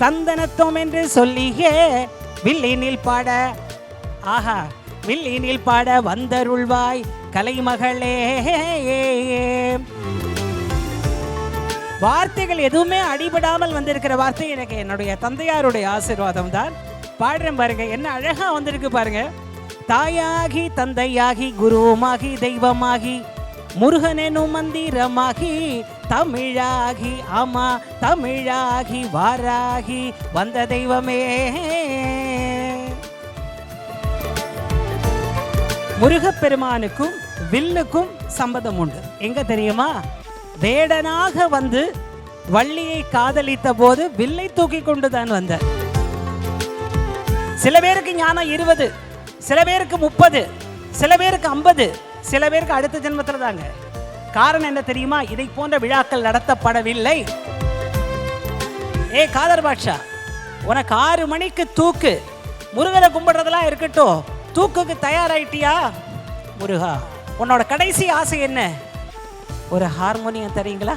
தந்தனத்தோம் என்று சொல்லியே வில்லினில் பாட, ஆஹா, வில்லினில் பாட வந்தருள்வாய் கலைமகளே. வார்த்தைகள் எதுவுமே அடிபடாமல் வந்திருக்கிற வார்த்தை எனக்கு என்னுடைய தந்தையாருடைய ஆசீர்வாதம் தான். பாடுறேன் பாருங்க, என்ன அழகா வந்திருக்கு பாருங்க. தாயாகி தந்தையாகி குருவுமாகி தெய்வமாகி முருகனெனும் மந்திரமாகி தமிழாகி, ஆமா தமிழாகி வாராகி வந்த தெய்வமே. முருகப்பெருமானுக்கும் வில்லுக்கும் சம்பந்தம் உண்டு. எங்க தெரியுமா? வேடனாக வந்து வள்ளியை காதலித்த போது வில்லை தூக்கி கொண்டு தான் வந்தார். சில பேருக்கு ஞானம் 20, சில பேருக்கு 30, சில பேருக்கு 50, சில பேருக்கு அடுத்த ஜென்மத்தில் தாங்க. காரணம் என்ன தெரியுமா? இதை போன்ற விழாக்கள் நடத்தப்படவில்லை. காதர் பாட்ஷா, உனக்கு 6 மணிக்கு தூக்கு. முருகனை கும்பிடுறதெல்லாம் இருக்கட்டும், தூக்குக்கு தயாராயிட்டியா? முருகா, உன்னோட கடைசி ஆசை என்ன? ஒரு ஹார்மோனியம் தரீங்களா?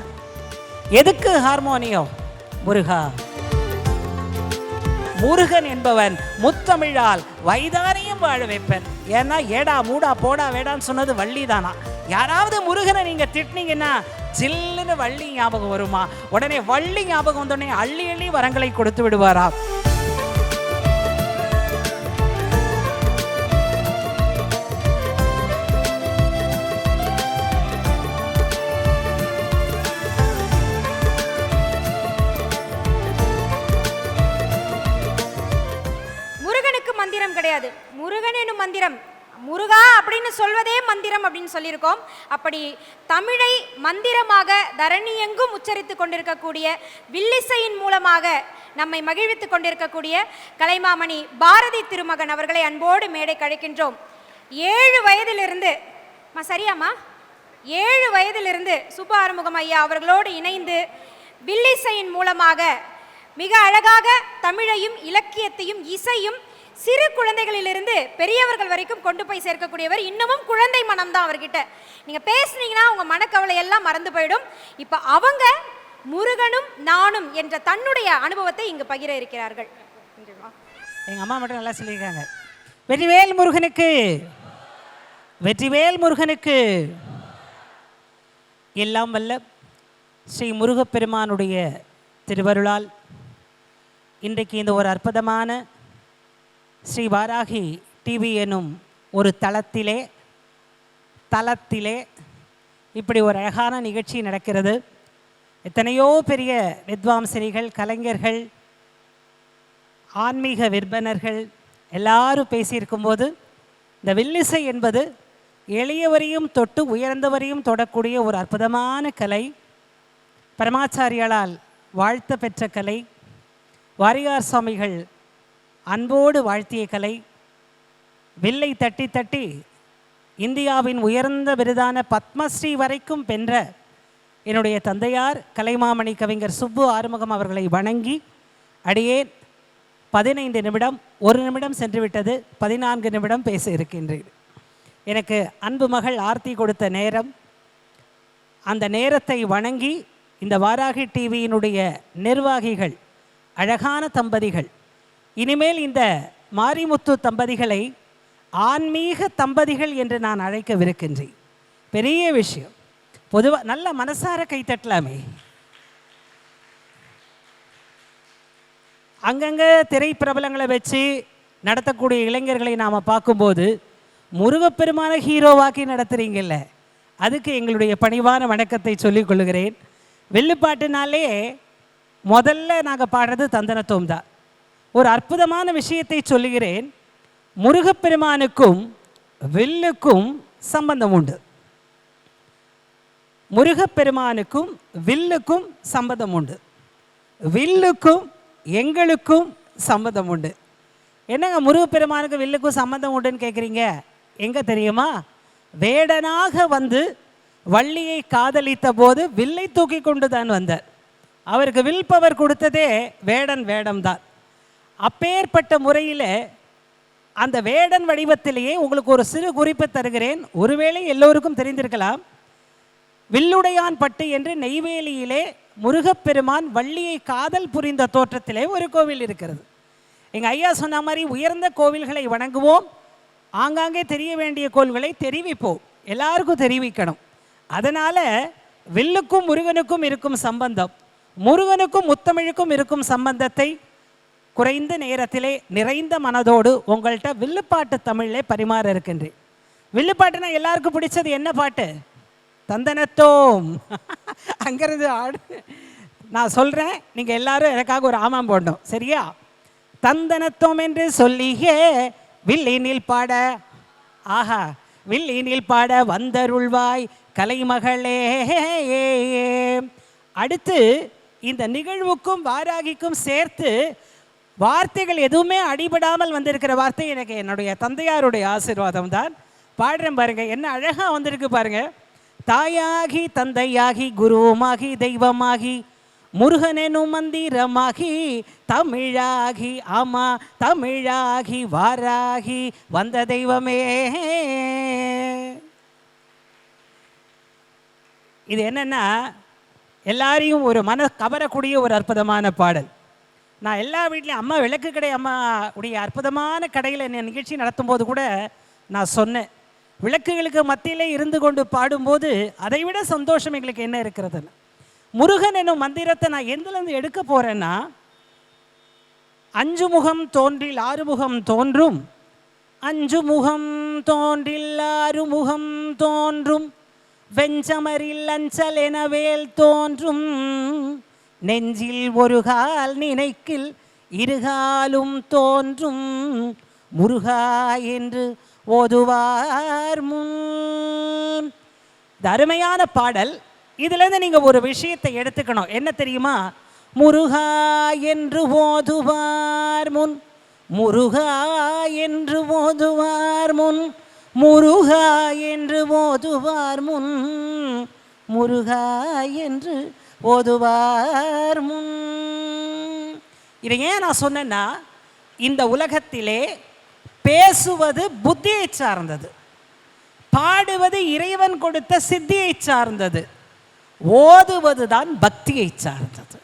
எதுக்கு ஹார்மோனியம்? முருகா, முருகன் என்பவன் முத்தமிழால் வைதானியும் வாழ வைப்பன். ஏன்னா ஏடா மூடா போடா வேடான்னு சொன்னது வள்ளி தானா. யாராவது முருகனை நீங்க திட்டினீங்கன்னா ஜில்லுன்னு வள்ளி ஞாபகம் வருமா? உடனே வள்ளி ஞாபகம் வந்தோடனே அள்ளி அள்ளி வரங்களை கொடுத்து விடுவாரா? மந்திரம் கிடையாது, முருகன் எனும் மந்திரம். முருகா அப்படின்னு சொல்வதே மந்திரம் அப்படின்னு சொல்லியிருக்கோம். அப்படி தமிழை மந்திரமாக தரணி எங்கும் உச்சரித்துக் கொண்டிருக்கக்கூடிய வில்லிசையின் மூலமாக நம்மை மகிழ்வித்துக் கொண்டிருக்கக்கூடிய கலைமாமணி பாரதி திருமகன் அவர்களை அன்போடு மேடை கழிக்கின்றோம். 7 வயதிலிருந்து சரியாமா 7 வயதிலிருந்து சுப ஆறுமுகம் ஐயா அவர்களோடு இணைந்து வில்லிசையின் மூலமாக மிக அழகாக தமிழையும் இலக்கியத்தையும் இசையும் சிறு குழந்தைகளிலிருந்து பெரியவர்கள் வரைக்கும் கொண்டு போய் சேர்க்கக்கூடியவர். இன்னமும் குழந்தை மனம்தான் அவர்கிட்ட. நீங்க பேசுனீங்கன்னா உங்க மனக்கவலை எல்லாம் மறந்து போயிடும். இப்ப அவங்க முருகனும் நானும் என்ற தன்னுடைய அனுபவத்தை இங்கு பகிர இருக்கிறார்கள். எங்க அம்மா மட்டும் நல்லா சொல்லியிருக்காங்க. வெற்றிவேல் முருகனுக்கு, வெற்றிவேல் முருகனுக்கு. எல்லாம் வல்ல ஸ்ரீ முருகப்பெருமானுடைய திருவருளால் இன்றைக்கு இந்த ஒரு அற்புதமான ஸ்ரீ வாராகி டிவி எனும் ஒரு தளத்திலே இப்படி ஒரு அழகான நிகழ்ச்சி நடக்கிறது. எத்தனையோ பெரிய வித்வாம்சரிகள், கலைஞர்கள், ஆன்மீக விற்பனர்கள் எல்லாரும் பேசியிருக்கும்போது இந்த வில்லிசை என்பது எளியவரையும் தொட்டு உயர்ந்தவரையும் தொடக்கூடிய ஒரு அற்புதமான கலை. பரமாச்சாரியால் வாழ்த்த பெற்ற கலை. வாரியார் சுவாமிகள் அன்போடு வாழ்த்திய கலை. வில்லை தட்டி தட்டி இந்தியாவின் உயர்ந்த விருதான பத்மஸ்ரீ வரைக்கும் வென்ற என்னுடைய தந்தையார் கலைமாமணி கவிஞர் சுப்பு ஆறுமுகம் அவர்களை வணங்கி அடியேன் 15 நிமிடம், 1 நிமிடம் சென்றுவிட்டது, 14 நிமிடம் பேச இருக்கின்றேன். எனக்கு அன்பு மகள் ஆர்த்தி கொடுத்த நேரம், அந்த நேரத்தை வணங்கி இந்த வாராகி டிவியினுடைய நிர்வாகிகள், அழகான தம்பதிகள், இனிமேல் இந்த மாரிமுத்து தம்பதிகளை ஆன்மீக தம்பதிகள் என்று நான் அழைக்கவிருக்கின்றேன். பெரிய விஷயம். பொதுவாக நல்ல மனசார கைத்தட்டலாமே. அங்கங்கே திரைப்பிரபலங்களை வச்சு நடத்தக்கூடிய இளைஞர்களை நாம் பார்க்கும்போது முருகப்பெருமான ஹீரோவாக்கி நடத்துகிறீங்கல்ல, அதுக்கு எங்களுடைய பணிவான வணக்கத்தை சொல்லிக் கொள்கிறேன். வில்லுப்பாட்டுனாலே முதல்ல நாங்கள் பாடுறது தந்தனத்தோம் தான். ஒரு அற்புதமான விஷயத்தை சொல்லுகிறேன். முருகப்பெருமானுக்கும் வில்லுக்கும் சம்பந்தம் உண்டு. முருகப்பெருமானுக்கும் வில்லுக்கும் சம்பந்தம் உண்டு. வில்லுக்கும் எங்களுக்கும் சம்பந்தம் உண்டு. என்னங்க முருகப்பெருமானுக்கு வில்லுக்கும் சம்பந்தம் உண்டுன்னு கேட்குறீங்க? எங்கே தெரியுமா? வேடனாக வந்து வள்ளியை காதலித்த போது வில்லை தூக்கி கொண்டு தான் வந்தார். அவருக்கு வில் பவர் கொடுத்ததே வேடம்தான். அப்பேற்பட்ட முறையில் அந்த வேடன் வடிவத்திலேயே உங்களுக்கு ஒரு சிறு குறிப்பு தருகிறேன். ஒருவேளை எல்லோருக்கும் தெரிந்திருக்கலாம். வில்லுடையான் பட்டு என்று நெய்வேலியிலே முருகப்பெருமான் வள்ளியை காதல் புரிந்த தோற்றத்திலே ஒரு கோவில் இருக்கிறது. எங்கள் ஐயா சொன்ன மாதிரி உயர்ந்த கோவில்களை வணங்குவோம், ஆங்காங்கே தெரிய வேண்டிய கோவில்களை தெரிவிப்போம், எல்லாருக்கும் தெரிவிக்கணும். அதனால் வில்லுக்கும் முருகனுக்கும் இருக்கும் சம்பந்தம், முருகனுக்கும் முத்தமிழுக்கும் இருக்கும் சம்பந்தத்தை குறைந்த நேரத்திலே நிறைந்த மனதோடு உங்கள்கிட்ட வில்லுப்பாட்டு தமிழில் பரிமாற இருக்கின்றேன். வில்லுப்பாட்டுனா எல்லாருக்கும் பிடிச்சது என்ன பாட்டு? தந்தனத்தோம். அங்கிறது ஆடு. நான் சொல்கிறேன், நீங்கள் எல்லாரும் எனக்காக ஒரு ஆமாம் போடணும், சரியா? தந்தனத்தோம் என்று சொல்லியே வில்லினில் பாட, ஆஹா, வில்லினில் பாட வந்தருள்வாய் கலைமகளே. அடுத்து இந்த நிகழ்வுக்கும் வாராகிக்கும் சேர்த்து வார்த்தைகள் எதுவுமே அடிபடாமல் வந்திருக்கிற வார்த்தை எனக்கு என்னுடைய தந்தையாருடைய ஆசீர்வாதம் தான். பாடுறேன் பாருங்க, என்ன அழகா வந்திருக்கு பாருங்க. தாயாகி தந்தையாகி குருவுமாகி தெய்வமாகி முருகனெனும் மந்திரமாகி தமிழாகி, ஆமா தமிழாகி வாராகி வந்த தெய்வமே. இது என்னன்னா எல்லாரையும் ஒரு மன கவரக்கூடிய ஒரு அற்புதமான பாடல். நான் எல்லா வீட்லேயும் அம்மா விளக்கு கடை அம்மா உடைய அற்புதமான கடையில் என்ன நிகழ்ச்சி நடத்தும்போது கூட நான் சொன்னேன், விளக்குகளுக்கு மத்தியிலே இருந்து கொண்டு பாடும்போது அதை விட சந்தோஷம் எங்களுக்கு என்ன இருக்கிறதுன்னு. முருகன் என்னும் மந்திரத்தை நான் எந்திலிருந்து எடுக்க போகிறேன்னா, 5 முகம் தோன்றில் 6 முகம் தோன்றும், 5 முகம் தோன்றில் 6 முகம் தோன்றும், வெஞ்சமரில் அஞ்சல் என வேல் தோன்றும், நெஞ்சில் ஒரு கால் நினைக்கில் இருகாலும் தோன்றும், முருகா என்று ஓதுவார் முன். இது அருமையான பாடல். இதுலேருந்து நீங்கள் ஒரு விஷயத்தை எடுத்துக்கணும், என்ன தெரியுமா? முருகா என்று ஓதுவார் முன், முருகா என்று ஓதுவார் முன், முருகா என்று ஓதுவார் முன், முருகா என்று ஓதுவார் முன். இதை ஏன் நான் சொன்னேன்னா, இந்த உலகத்திலே பேசுவது புத்தியை சார்ந்தது, பாடுவது இறைவன் கொடுத்த சித்தியை சார்ந்தது, ஓதுவது தான் பக்தியை சார்ந்தது.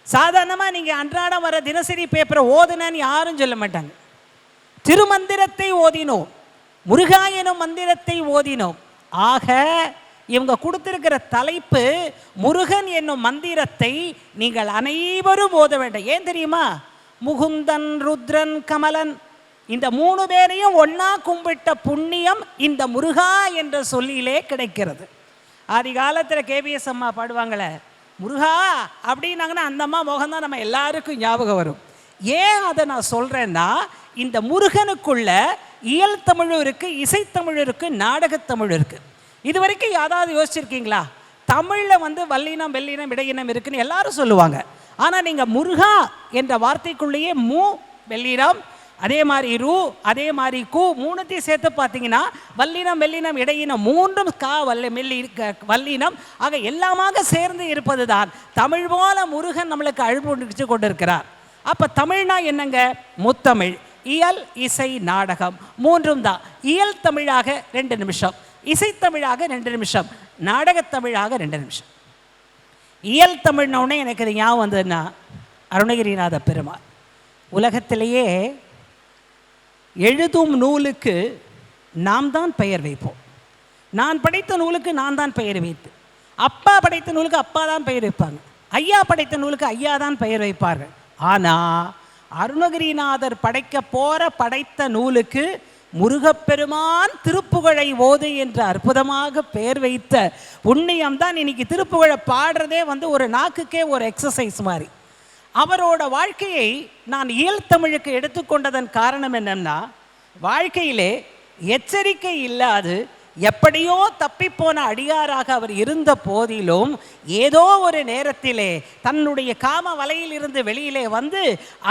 சாதாரணமாக நீங்கள் அன்றாடம் வர தினசரி பேப்பரை ஓதுனான்னு யாரும் சொல்ல மாட்டாங்க. திருமந்திரத்தை ஓதினோம், முருகா எனும் மந்திரத்தை ஓதினோம். ஆக இவங்க கொடுத்திருக்கிற தலைப்பு முருகன் என்னும் மந்திரத்தை நீங்கள் அனைவரும் ஓத வேண்டும். ஏன் தெரியுமா? முகுந்தன் ருத்ரன் கமலன் இந்த 3 பேரையும் ஒன்னா கும்பிட்ட புண்ணியம் இந்த முருகா என்ற சொல்லிலே கிடைக்கிறது. ஆதி காலத்தில் கேபிஎஸ் அம்மா பாடுவாங்களே, முருகா அப்படின்னாங்கன்னா அந்த அம்மா முகம்தான் நம்ம எல்லாருக்கும் ஞாபகம் வரும். ஏன் அதை நான் சொல்கிறேன்னா, இந்த முருகனுக்குள்ள இயல் தமிழும் இருக்குது, இசைத்தமிழ் இருக்குது, நாடகத்தமிழ் இருக்குது. இது வரைக்கும் யாராவது யோசிச்சிருக்கீங்களா? தமிழில் வல்லினம் வெள்ளினம் இடையினம் இருக்குன்னு எல்லாரும் சொல்லுவாங்க. ஆனால் நீங்கள் முருகா என்ற வார்த்தைக்குள்ளேயே மூ வெள்ளினம், அதே மாதிரி ரூ, அதே மாதிரி கூ, 3த்தையும் சேர்த்து பார்த்தீங்கன்னா வல்லினம் வெள்ளினம் இடையினம் 3ம் கா வல்லினம் ஆக எல்லாமாக சேர்ந்து இருப்பது தான் தமிழ் போல முருகன் நம்மளுக்கு அழுப்பிச்சு கொண்டிருக்கிறார். அப்போ தமிழ்னா என்னங்க? முத்தமிழ், இயல், இசை, நாடகம் 3ம் தான். இயல் தமிழாக 2 நிமிஷம், இசைத்தமிழாக 2 நிமிஷம், நாடகத்தமிழாக 2 நிமிஷம். இயல் தமிழ்னோடனே எனக்கு இது ஞாபகம் வந்ததுன்னா, அருணகிரிநாத பெருமாள் உலகத்திலேயே எழுதும் நூலுக்கு நாம் தான் பெயர் வைப்போம். நான் படைத்த நூலுக்கு நான் தான் பெயர் வைப்பேன், அப்பா படைத்த நூலுக்கு அப்பா தான் பெயர் வைப்பாங்க, ஐயா படைத்த நூலுக்கு ஐயா தான் பெயர் வைப்பார்கள். ஆனால் அருணகிரிநாதர் படைத்த நூலுக்கு முருகப்பெருமான் திருப்புகழை ஓது என்று அற்புதமாக பெயர் வைத்த புண்ணியம்தான் இன்னைக்கு திருப்புகழை பாடுறதே ஒரு நாக்குக்கே ஒரு எக்ஸசைஸ் மாதிரி. அவரோட வாழ்க்கையை நான் இயல் தமிழுக்கு எடுத்துக்கொண்டதன் காரணம் என்னன்னா, வாழ்க்கையிலே எச்சரிக்கை இல்லாது எப்படியோ தப்பிப்போன அடியாராக அவர் இருந்த போதிலும் ஏதோ ஒரு நேரத்திலே தன்னுடைய காம வலையில் இருந்து வெளியிலே வந்து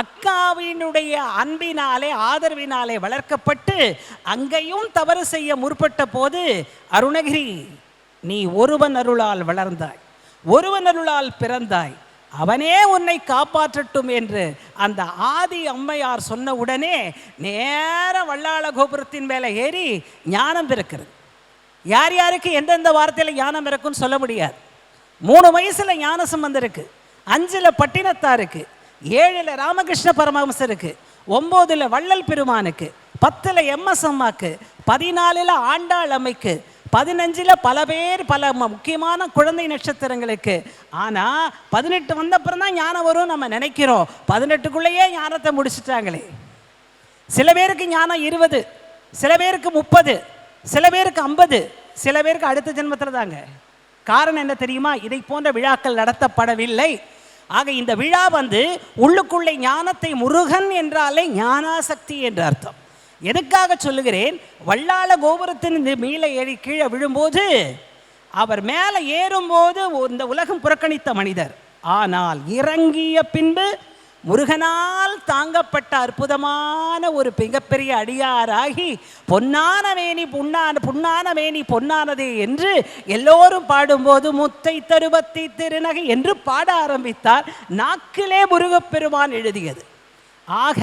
அக்காவினுடைய அன்பினாலே ஆதரவினாலே வளர்க்கப்பட்டு அங்கேயும் தவறு செய்ய முற்பட்ட போது, அருணகிரி நீ ஒருவன் அருளால் வளர்ந்தாய், ஒருவன் அருளால் பிறந்தாய், அவனே உன்னை காப்பாற்றட்டும் என்று அந்த ஆதி அம்மையார் சொன்ன உடனே நேர வல்லாள கோபுரத்தின் மேலே ஏறி ஞானம் பிறக்கிறது. யார் யாருக்கு எந்தெந்த வார்த்தையில் ஞானம் இருக்குன்னு சொல்ல முடியாது. 3 வயசுல ஞானசம்பந்தர் இருக்கு, 5ல் பட்டினத்தாருக்கு, 7ல் ராமகிருஷ்ண பரமஹம்சர் இருக்கு, 9ல் வள்ளல் பெருமானுக்கு, 10ல் எம்எஸ் அம்மாக்கு, 14ல் ஆண்டாள் அம்மைக்கு, 15ல் பல பேர் பல முக்கியமான குழந்தை நட்சத்திரங்களுக்கு. ஆனால் 18 வந்த அப்புறம் தான் ஞானம் வரும் நம்ம நினைக்கிறோம். 18க்குள்ளேயே ஞானத்தை முடிச்சுட்டாங்களே. சில பேருக்கு ஞானம் 20, சில பேருக்கு 30, சில பேருக்கு 50, சில பேருக்கு அடுத்த ஜென்மத்தில் தாங்க. காரணம் என்ன தெரியுமா? இதை போன்ற விழாக்கள் நடத்தப்படவில்லை. ஆக இந்த விழா உள்ளுக்குள்ளே ஞானத்தை, முருகன் என்றாலே ஞானாசக்தி என்ற அர்த்தம். எதுக்காக சொல்லுகிறேன்? வள்ளாள கோபுரத்தின் மேலே ஏறி கீழே விழும்போது, அவர் மேலே ஏறும்போது இந்த உலகம் புறக்கணித்த மனிதர், ஆனால் இறங்கிய பின்பு முருகனால் தாங்கப்பட்ட அற்புதமான ஒரு மிகப்பெரிய அடியாராகி பொன்னான மேனி புண்ணான மேனி பொன்னானதே என்று எல்லோரும் பாடும்போது முத்தை தருபத்தி திருநகை என்று பாட ஆரம்பித்தார். நாக்கிலே முருகப்பெருமான் எழுதியது. ஆக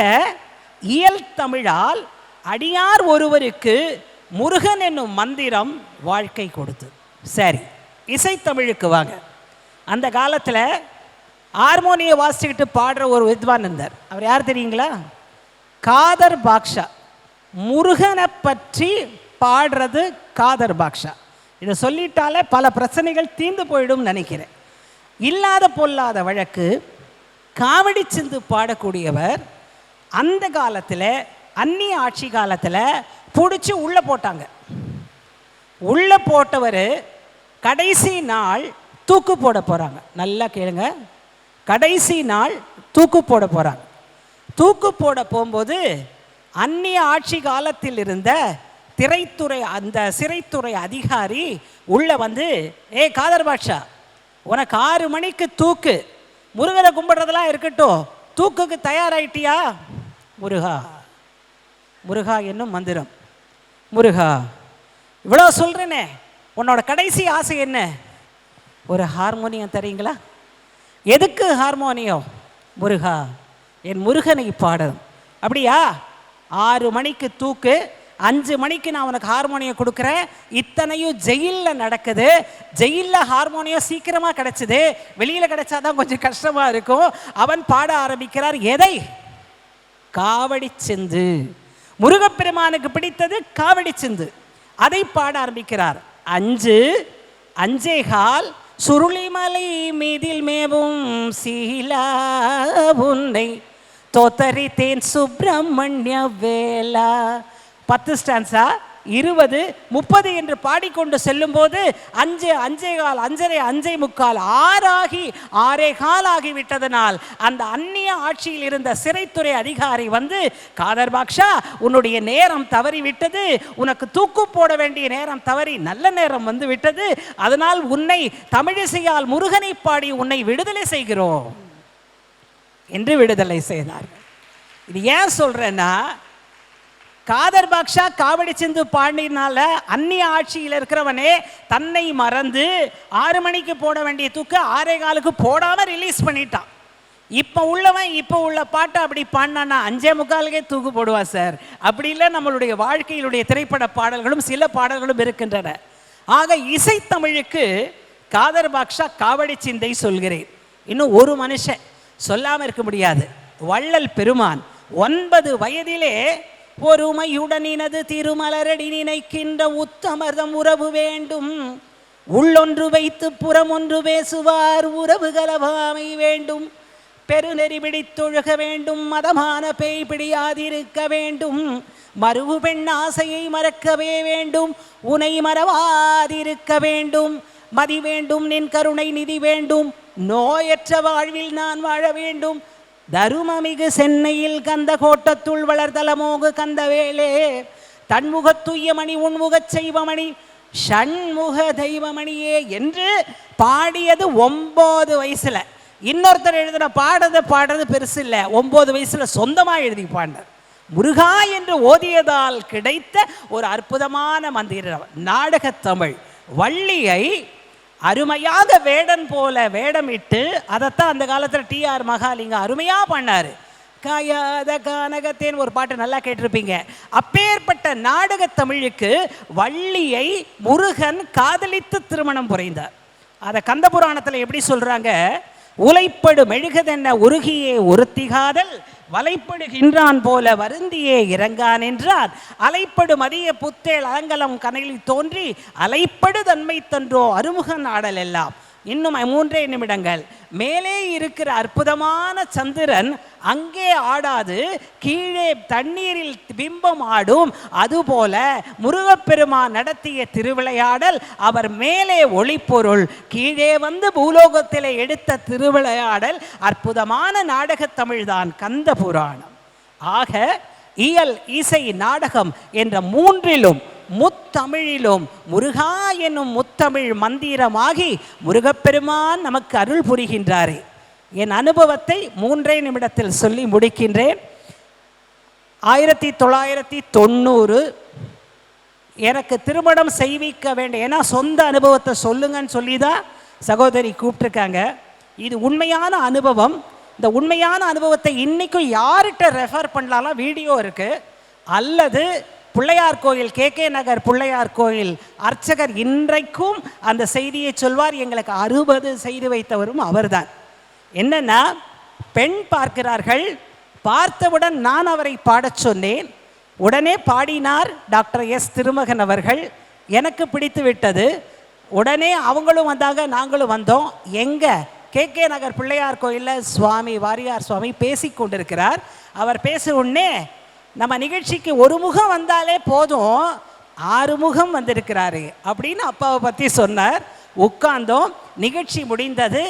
இயல் தமிழால் அடியார் ஒருவருக்கு முருகன் என்னும் மந்திரம் வாழ்க்கை கொடுத்து. சரி, இசைத்தமிழுக்கு வாங்க. அந்த காலத்தில் ஹார்மோனியை வாசிச்சுக்கிட்டு பாடுற ஒரு வித்வான் இருந்தார். அவர் யார் தெரியுங்களா? காதர் பாக்ஷா. முருகனை பற்றி பாடுறது காதர் பாக்ஷா. இதை சொல்லிட்டாலே பல பிரச்சனைகள் தீர்ந்து போயிடும் நினைக்கிறேன். இல்லாத பொல்லாத வழக்கு காவடி சிந்து பாடக்கூடியவர். அந்த காலத்தில் அந்நிய ஆட்சி காலத்தில் பிடிச்சி உள்ளே போட்டாங்க. உள்ளே போட்டவர் கடைசி நாள் தூக்கு போட போகிறாங்க. நல்லா கேளுங்க, கடைசி நாள் தூக்கு போட போகிறாங்க. தூக்கு போட போகும்போது அந்நிய ஆட்சி காலத்தில் இருந்த அந்த சிறைத்துறை அதிகாரி உள்ள காதர் பாட்ஷா, உனக்கு 6 மணிக்கு தூக்கு, முருகனை கும்பிடுறதெல்லாம் இருக்கட்டும், தூக்குக்கு தயாராயிட்டியா? முருகா முருகா என்னும் மந்திரம். முருகா, இவ்வளோ சொல்கிறேனே, உன்னோட கடைசி ஆசை என்ன? ஒரு ஹார்மோனியம் தரீங்களா? எதுக்கு ஹார்மோனியம்? முருகா, என் முருகனை பாடணும். அப்படியா? 6 மணிக்கு தூக்கு, 5 மணிக்கு நான் உனக்கு ஹார்மோனியம் கொடுக்குறேன். இத்தனையும் ஜெயிலில் நடக்குது. ஜெயிலில் ஹார்மோனியம் சீக்கிரமாக கிடச்சிது, வெளியில் கிடைச்சாதான் கொஞ்சம் கஷ்டமாக இருக்கும். அவன் பாட ஆரம்பிக்கிறார். எதை? காவடி சிந்து. முருகப்பெருமானுக்கு பிடித்தது காவடி சிந்து. அதை பாட ஆரம்பிக்கிறார். 5, 5:15 சுருளிமலை மீதில் மேவும் சீலா உன்னை தோத்தரித்தேன் சுப்பிரமணிய வேலா. 10 ஸ்டான்ஸா, 20, 30 என்று பாடிக்கொண்டு செல்லும் போது 5, 5:15, 5:30, 5:45, 6 6:15 ஆகிவிட்டதனால் அந்த அந்நிய ஆட்சியில் இருந்த சிறைத்துறை அதிகாரி காதர் பாக்ஷா, உன்னுடைய நேரம் தவறிவிட்டது, உனக்கு தூக்கு போட வேண்டிய நேரம் தவறி நல்ல நேரம் விட்டது, அதனால் உன்னை தமிழிசையால் முருகனை பாடி உன்னை விடுதலை செய்கிறோம் என்று விடுதலை செய்தார்கள். இது ஏன் சொல்றேன்னா, காதர் பாக்ஷா காவடி சிந்து பாடினால அந்நிய ஆட்சியில் இருக்கிறவனே தன்னை மறந்து 6 மணிக்கு போட வேண்டிய தூக்கு 6:15 போடாமல் ரிலீஸ் பண்ணிட்டான். இப்போ உள்ளவன் இப்போ உள்ள பாட்டை அப்படி பாடினான்னா 5:45 தூக்கு போடுவா சார். அப்படி இல்லை, நம்மளுடைய வாழ்க்கையிலுடைய திரைப்பட பாடல்களும் சில பாடல்களும் இருக்கின்றன. ஆக இசைத்தமிழுக்கு காதர் பாக்ஷா காவடி சிந்தை சொல்கிறேன். இன்னும் ஒரு மனுஷன் சொல்லாமல் இருக்க முடியாது. வள்ளல் பெருமான் 9 வயதிலே ஒருமையுடனினது திருமலரடி நினைக்கின்ற உத்தமர்தம் உறவு வேண்டும், உள்ளொன்று வைத்து புறமொன்று பேசுவார் உறவு கலவாமை வேண்டும், பெருநெறி பிடித்தொழுக வேண்டும், மதமான பேய் பிடியாதிருக்க வேண்டும், மறுவு பெண் ஆசையை மறக்கவே வேண்டும், உனை மறவாதிருக்க வேண்டும், மதி வேண்டும், நின் கருணை நிதி வேண்டும், நோயற்ற வாழ்வில் நான் வாழ வேண்டும், தருமமிகு சென்னையில் கந்த கோட்டத்துள் வளர்தலமோகு கந்தவேலே, தன்முகத்துய்யமணி உன்முகச் செய்வமணி ஷண்முக தெய்வமணியே என்று பாடியது 9 வயசுல. இன்னொருத்தர் எழுதின பாடுறது பெருசு இல்லை, 9 வயசுல சொந்தமாக எழுதி பாண்டார். முருகா என்று ஓதியதால் கிடைத்த ஒரு அற்புதமான மந்திரம். நாடகத்தமிழ் வள்ளியை அருமையாக வேடன் போல வேடமிட்டு, அதைத்தான் அந்த காலத்தில் டிஆர் மகாலிங்க அருமையாக பண்ணார். காயாத கானகத்தேன் ஒரு பாட்டு நல்லா கேட்டிருப்பீங்க. அப்பேற்பட்ட நாடக தமிழுக்கு வள்ளியை முருகன் காதலித்து திருமணம் புரிந்தார். அதை கந்த புராணத்தில் எப்படி சொல்றாங்க, உலைப்படு மெழுகுதென்ன உருகியே ஒருத்திகாதல் வலைப்படுகின்றான் போல வருந்தியே இறங்கான் என்றார். அலைப்படு மதிய புத்தேள் அலங்கலம் கனையில் தோன்றி அலைப்படு தன்மை தன்றோ அருமுகன் ஆடல் எல்லாம். இன்னும் 3 நிமிடங்கள். மேலே இருக்கிற அற்புதமான சந்திரன் அங்கே ஆடாது, கீழே தண்ணீரில் பிம்பம் ஆடும். அதுபோல முருகப்பெருமான் நடத்திய திருவிளையாடல் அவர் மேலே ஒளிப்பொருள், கீழே வந்து பூலோகத்திலே எடுத்த திருவிளையாடல் அற்புதமான நாடகத் தமிழ்தான் கந்த புராணம். ஆக இயல், இசை, நாடகம் என்ற 3லும் முத்தமிழிலும் முருகா என்னும் முத்தமிழ் மந்திரமாகி முருகப்பெருமான் நமக்கு அருள் புரிகின்றாரே. என் அனுபவத்தை 3 நிமிடத்தில் சொல்லி முடிக்கின்றேன். 1990 எனக்கு திருமணம் செய்விக்க வேண்டும். ஏன்னா சொந்த அனுபவத்தை சொல்லுங்கன்னு சொல்லி தான் சகோதரி கூப்பிட்டுருக்காங்க. இது உண்மையான அனுபவம். இந்த உண்மையான அனுபவத்தை இன்றைக்கும் யார்கிட்ட ரெஃபர் பண்ணலாம், வீடியோ இருக்குது. அல்லது பிள்ளையார் கோயில், KK நகர் பிள்ளையார் கோயில் அர்ச்சகர் இன்றைக்கும் அந்த செய்தியை சொல்வார். எங்களுக்கு 60 செய்து வைத்தவரும் அவர்தான். என்னன்னா, பெண் பார்க்கிறார்கள். பார்த்தவுடன் நான் அவரை பாடச் சொன்னேன். உடனே பாடினார் டாக்டர் எஸ் திருமகன் அவர்கள். எனக்கு பிடித்து விட்டது. உடனே அவங்களும் வந்தாங்க, நாங்களும் வந்தோம். எங்கே KK நகர் பிள்ளையார் கோயிலில் சுவாமி வாரியார் சுவாமி பேசி கொண்டிருக்கிறார். அவர் பேச உடனே நம்ம நிகழ்ச்சிக்கு ஒரு முகம் வந்தாலே போதும், 6 முகம் வந்திருக்கிறாரு அப்படின்னு அப்பாவை பற்றி சொன்னார். உட்கார்ந்தோம். நிகழ்ச்சி முடிந்தது.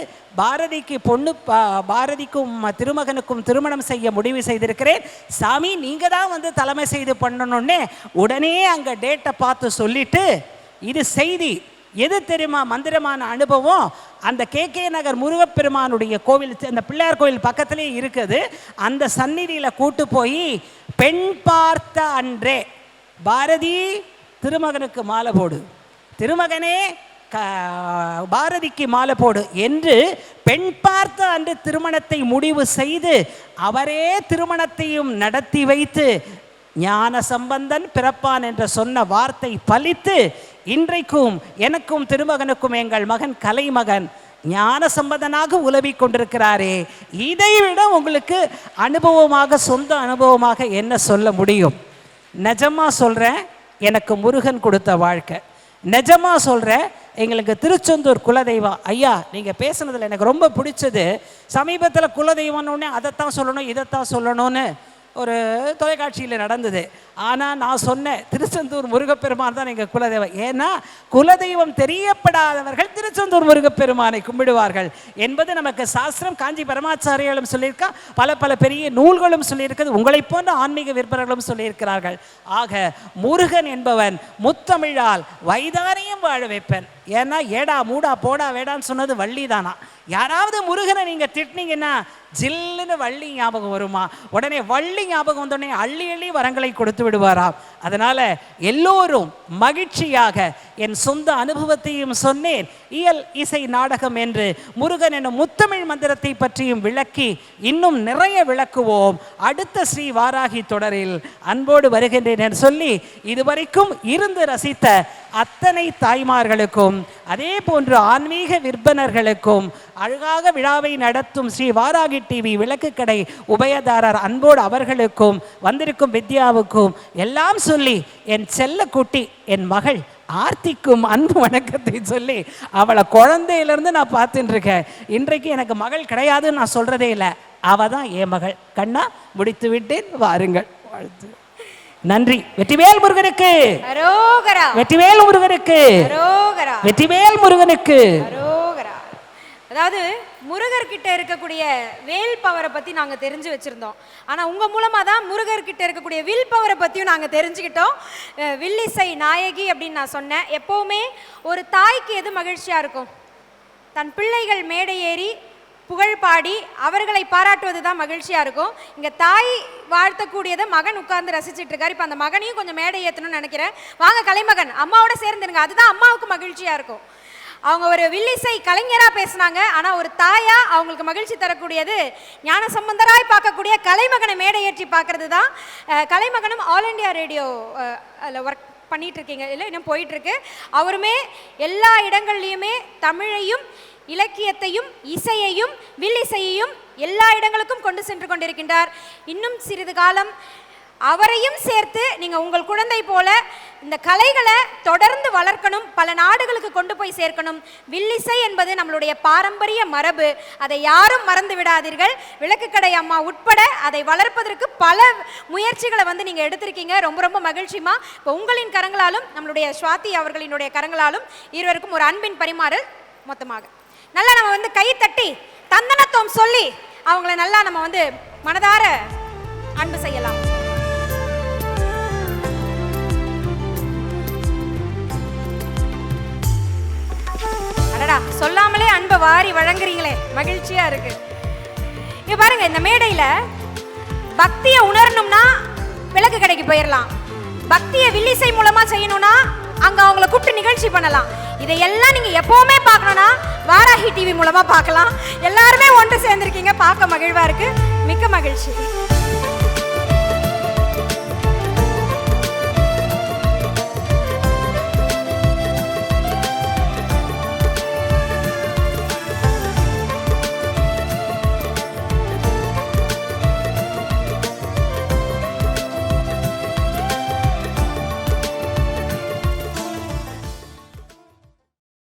பாரதிக்கும் திருமகனுக்கும் திருமணம் செய்ய முடிவு செய்திருக்கிறேன். சாமி நீங்கள் தான் வந்து தலைமை செய்து பண்ணணுன்னே உடனே அங்கே டேட்டை பார்த்து சொல்லிட்டு, இது செய்தி எது தெரியுமா, மந்திரமான அனுபவம். அந்த KK நகர் முருகப்பெருமானுடைய கோவில், அந்த பிள்ளையார் கோவில் பக்கத்துலேயே இருக்குது. அந்த சந்நிதியில் கூட்டு போய் பெண் பார்த்த அன்றே பாரதி திருமகனுக்கு மாலை போடு, திருமகனே பாரதிக்கு மாலை போடு என்று பெண் பார்த்த அன்று திருமணத்தை முடிவு செய்து அவரே திருமணத்தையும் நடத்தி வைத்து ஞான சம்பந்தன் பிறப்பான் என்று சொன்ன வார்த்தை பலித்து இன்றைக்கும் எனக்கும் திருமகனுக்கும் எங்கள் மகன் கலைமகன் ஞான சம்பந்தனாக உலவி கொண்டிருக்கிறாரே. இதைவிட உங்களுக்கு அனுபவமாக, சொந்த அனுபவமாக என்ன சொல்ல முடியும்? நிஜமா சொல்கிறேன், எனக்கு முருகன் கொடுத்த வாழ்க்கை. நிஜமா சொல்கிறேன், எங்களுக்கு திருச்செந்தூர் குலதெய்வம். ஐயா நீங்கள் பேசுனதில் எனக்கு ரொம்ப பிடிச்சது, சமீபத்தில் குலதெய்வம்னு உடனே அதைத்தான் சொல்லணும் இதைத்தான் சொல்லணும்னு ஒரு தொலைக்காட்சியில் நடந்தது. ஆனால் நான் சொன்னேன், திருச்செந்தூர் முருகப்பெருமான் தான் எங்கள் குலதெய்வம். ஏன்னா குலதெய்வம் தெரியப்படாதவர்கள் திருச்செந்தூர் முருகப்பெருமானை கும்பிடுவார்கள் என்பது நமக்கு சாஸ்திரம். காஞ்சி பரமாச்சாரியாலும் சொல்லியிருக்கா, பல பெரிய நூல்களும் சொல்லியிருக்கிறது, உங்களை போன்ற ஆன்மீக விற்பனர்களும் சொல்லியிருக்கிறார்கள். ஆக முருகன் என்பவன் முத்தமிழால் வைதாரியம் வாழ வைப்பன். ஏன்னா ஏடா மூடா போடா வேடான்னு சொன்னது வள்ளி தானா. யாராவது முருகனை நீங்கள் திட்டினீங்கன்னா ஜில்லுன்னு வள்ளி ஞாபகம் வருமா? உடனே வள்ளி ஞாபகம் வந்தோடனே அள்ளி அள்ளி வரங்களை கொடுத்து விடுவாராம். அதனால் எல்லோரும் மகிழ்ச்சியாக என் சொந்த அனுபவத்தையும் சொன்னேன். இயல், இசை, நாடகம் என்று முருகன் என்னும் முத்தமிழ் மந்திரத்தை பற்றியும் விளக்கி இன்னும் நிறைய விளக்குவோம் அடுத்த ஸ்ரீ வாராகி தொடரில். அன்போடு வருகின்றேன் என்று சொல்லி இதுவரைக்கும் இருந்து ரசித்த அத்தனை தாய்மார்களுக்கும் அதே போன்று ஆன்மீக விற்பனர்களுக்கும் அழகாக விழாவை நடத்தும் ஸ்ரீ வாராகி டிவி விளக்குக்கடை உபயதாரர் அன்போடு அவர்களுக்கும் வந்திருக்கும் வித்யாவுக்கும் எல்லாம் சொல்லி என் செல்ல குட்டி என் மகள் ஆர்த்திக்கும் அன்பு வணக்கத்தை சொல்லி, அவளை குழந்தையிலேருந்து நான் பார்த்துட்டு இருக்கேன். இன்றைக்கு எனக்கு மகள் கிடையாதுன்னு நான் சொல்கிறதே இல்லை, அவள் தான் என் மகள். கண்ணா முடித்து விட்டேன், வாருங்கள். வாழ்த்து. நன்றி. வெற்றிவேல் முருகனுக்கு அரோகரா. வெற்றிவேல் முருகனுக்கு அரோகரா. வெற்றிவேல் முருகனுக்கு அரோகரா. அதாவது முருகர்கிட்ட இருக்கக்கூடிய வேல் பவரை பற்றி நாங்கள் தெரிஞ்சு வச்சுருந்தோம். ஆனால் உங்கள் மூலமாக தான் முருகர்கிட்ட இருக்கக்கூடிய வில் பவரை பற்றியும் நாங்கள் தெரிஞ்சுக்கிட்டோம். வில்லிசை நாயகி அப்படின்னு நான் சொன்னேன். எப்போவுமே ஒரு தாய்க்கு எது மகிழ்ச்சியாக இருக்கும்? தன் பிள்ளைகள் மேடை ஏறி புகழ் பாடி அவர்களை பாராட்டுவது தான் மகிழ்ச்சியாக இருக்கும். இங்கே தாய் வாழ்த்தக்கூடியதை மகன் உட்கார்ந்து ரசிச்சுட்டு இருக்காரு. இப்போ அந்த மகனையும் கொஞ்சம் மேடை ஏற்றணும்னு நினைக்கிறேன். வாங்க கலைமகன், அம்மாவோட சேர்ந்துருங்க. அதுதான் அம்மாவுக்கு மகிழ்ச்சியாக இருக்கும். அவங்க ஒரு வில்லிசை கலைஞராக பேசினாங்க, ஆனால் ஒரு தாயா அவங்களுக்கு மகிழ்ச்சி தரக்கூடியது ஞான சம்பந்தராய் பார்க்கக்கூடிய கலைமகனை மேடை ஏற்றி பார்க்கறது தான். கலைமகனும் ஆல் இண்டியா ரேடியோ அதில் ஒர்க் பண்ணிட்டு இருக்கீங்க இல்லை, இன்னும் போயிட்டு இருக்கு. அவருமே எல்லா இடங்கள்லையுமே தமிழையும் இலக்கியத்தையும் இசையையும் வில்லிசையையும் எல்லா இடங்களுக்கும் கொண்டு சென்று கொண்டிருக்கின்றார். இன்னும் சிறிது காலம் அவரையும் சேர்த்து நீங்கள் உங்கள் குழந்தை போல இந்த கலைகளை தொடர்ந்து வளர்க்கணும், பல நாடுகளுக்கு கொண்டு போய் சேர்க்கணும். வில்லிசை என்பது நம்மளுடைய பாரம்பரிய மரபு, அதை யாரும் மறந்து விடாதீர்கள். விளக்குக்கடை அம்மா உட்பட அதை வளர்ப்பதற்கு பல முயற்சிகளை நீங்கள் எடுத்திருக்கீங்க. ரொம்ப ரொம்ப மகிழ்ச்சிமா. இப்போ உங்களின் கரங்களாலும் நம்மளுடைய ஸ்வாதி அவர்களினுடைய கரங்களாலும் இருவருக்கும் ஒரு அன்பின் பரிமாறல் மொத்தமாக நல்லா நம்ம கை தட்டி தந்தனத்துவம் சொல்லி அவங்கள நல்லா நம்ம மனதார அன்பு செய்யலாம். அடடா, சொல்லாமலே அன்பை வாரி வழங்குறீங்களே, மகிழ்ச்சியா இருக்கு. இங்க பாருங்க, இந்த மேடையில பக்தியை உணரணும்னா விளக்கு கடைக்கு போயிடலாம், பக்தியை வில்லிசை மூலமா செய்யணும்னா அங்க அவங்கள கூப்பிட்டு நிகழ்ச்சி பண்ணலாம். இதையெல்லாம் நீங்க எப்பவுமே பார்க்கணும்னா வாராகி டிவி மூலமா பார்க்கலாம். எல்லாருமே ஒன்று சேர்ந்திருக்கீங்க, பார்க்க மகிழ்வா இருக்கு. மிக்க மகிழ்ச்சி.